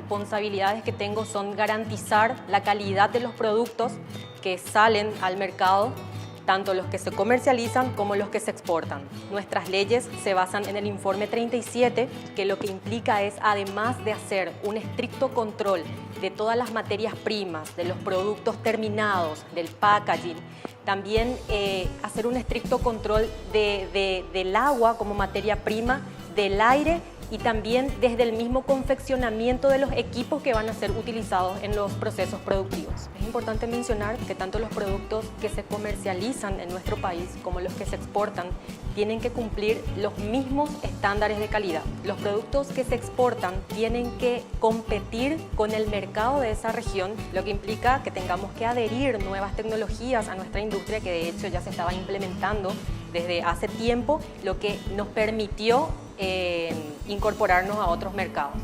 responsabilidades que tengo son garantizar la calidad de los productos que salen al mercado, tanto los que se comercializan como los que se exportan. Nuestras leyes se basan en el informe 37, que lo que implica es, además de hacer un estricto control de todas las materias primas, de los productos terminados, del packaging, también hacer un estricto control del agua como materia prima, del aire y también desde el mismo confeccionamiento de los equipos que van a ser utilizados en los procesos productivos. Es importante mencionar que tanto los productos que se comercializan en nuestro país como los que se exportan tienen que cumplir los mismos estándares de calidad. Los productos que se exportan tienen que competir con el mercado de esa región, lo que implica que tengamos que adherir nuevas tecnologías a nuestra industria, que de hecho ya se estaba implementando desde hace tiempo, lo que nos permitió incorporarnos a otros mercados.